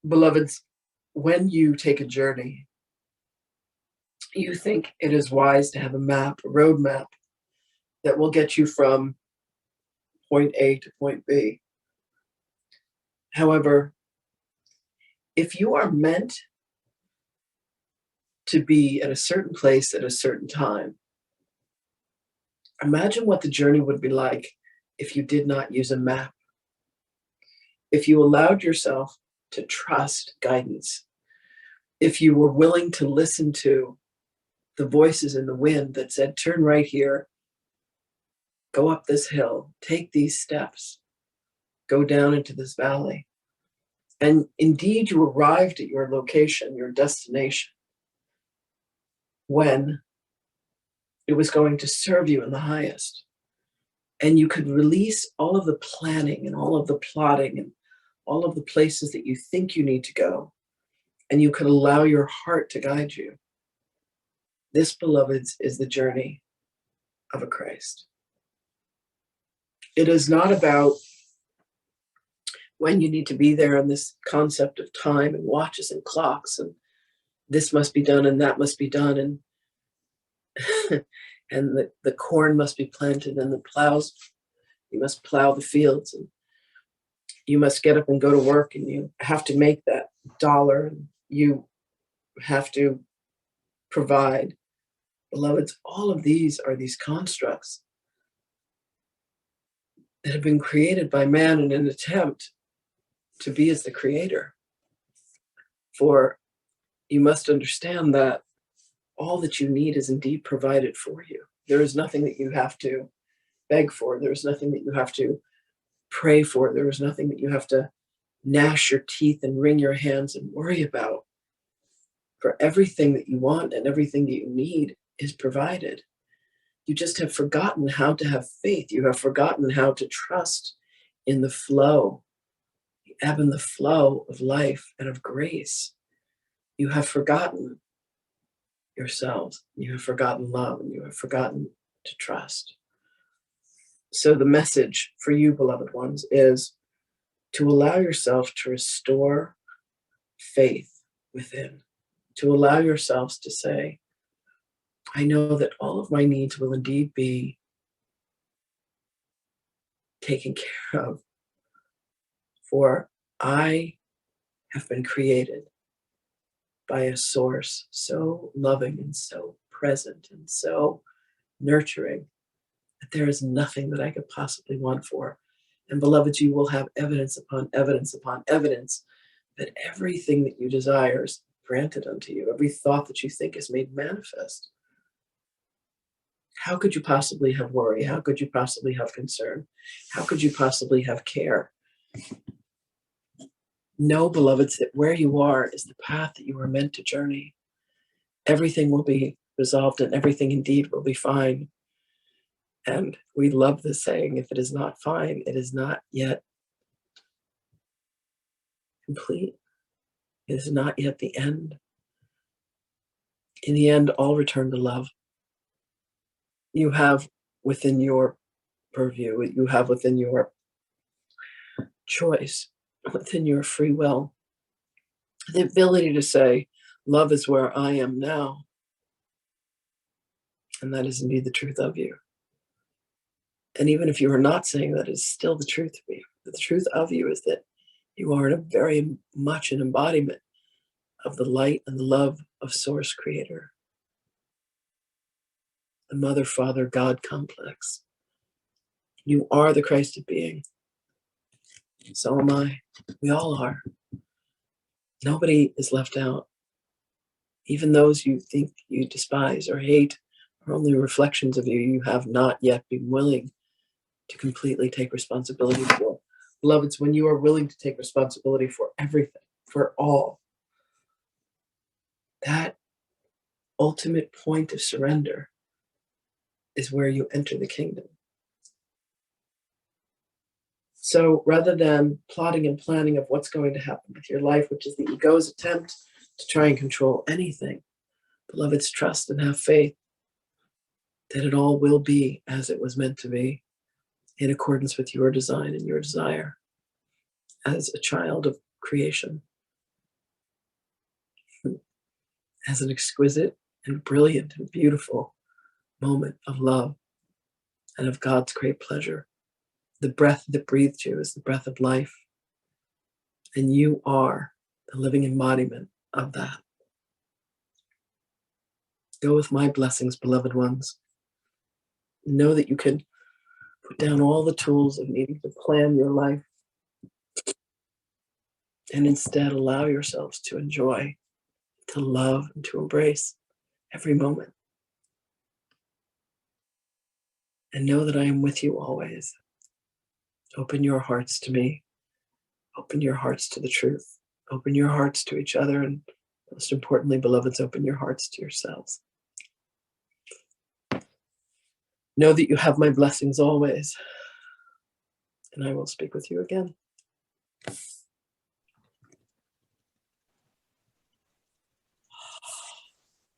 Beloveds, when you take a journey, you think it is wise to have a map, a road map that will get you from point A to point B. However, if you are meant to be at a certain place at a certain time, imagine what the journey would be like if you did not use a map. If you allowed yourself to trust guidance, if you were willing to listen to the voices in the wind that said, turn right here, go up this hill, take these steps, go down into this valley. And indeed, you arrived at your location, your destination, when it was going to serve you in the highest. And you could release all of the planning and all of the plotting and all of the places that you think you need to go. And you could allow your heart to guide you. This, beloveds, is the journey of a Christ. It is not about when you need to be there and this concept of time and watches and clocks and this must be done and that must be done and and the corn must be planted and the plows, you must plow the fields and you must get up and go to work and you have to make that dollar and you have to provide. Beloveds, all of these are these constructs that have been created by man in an attempt to be as the creator. For you must understand that all that you need is indeed provided for you. There is nothing that you have to beg for. There is nothing that you have to pray for. There is nothing that you have to gnash your teeth and wring your hands and worry about. For everything that you want and everything that you need is provided. You just have forgotten how to have faith. You have forgotten how to trust in the flow, the ebb and the flow of life and of grace. You have forgotten yourselves. You have forgotten love, and you have forgotten to trust. So the message for you, beloved ones, is to allow yourself to restore faith within, to allow yourselves to say, I know that all of my needs will indeed be taken care of, for I have been created by a source so loving and so present and so nurturing that there is nothing that I could possibly want for. And beloveds, you will have evidence upon evidence upon evidence that everything that you desire is granted unto you. Every thought that you think is made manifest. How could you possibly have worry? How could you possibly have concern? How could you possibly have care? Know, beloveds, that where you are is the path that you are meant to journey. Everything will be resolved and everything indeed will be fine. And we love the saying, if it is not fine, it is not yet complete. It is not yet the end. In the end, all return to love. You have within your purview, you have within your choice, within your free will, the ability to say, love is where I am now. And that is indeed the truth of you. And even if you are not saying that, it's still the truth of you. The truth of you is that you are very much an embodiment of the light and the love of Source Creator. The Mother, Father, God complex. You are the Christed being. So am I. We all are. Nobody is left out. Even those you think you despise or hate are only reflections of you you have not yet been willing to completely take responsibility for. Beloveds, when you are willing to take responsibility for everything, for all, that ultimate point of surrender is where you enter the kingdom. So rather than plotting and planning of what's going to happen with your life, which is the ego's attempt to try and control anything, beloveds, trust and have faith that it all will be as it was meant to be, in accordance with your design and your desire. as a child of creation, as an exquisite and brilliant and beautiful moment of love and of God's great pleasure. The breath that breathed you is the breath of life, and you are the living embodiment of that. Go with my blessings, beloved ones. Know that you can put down all the tools of needing to plan your life and instead allow yourselves to enjoy, to love, and to embrace every moment. And know that I am with you always. Open your hearts to me. Open your hearts to the truth. Open your hearts to each other. And most importantly, beloveds, open your hearts to yourselves. Know that you have my blessings always. And I will speak with you again.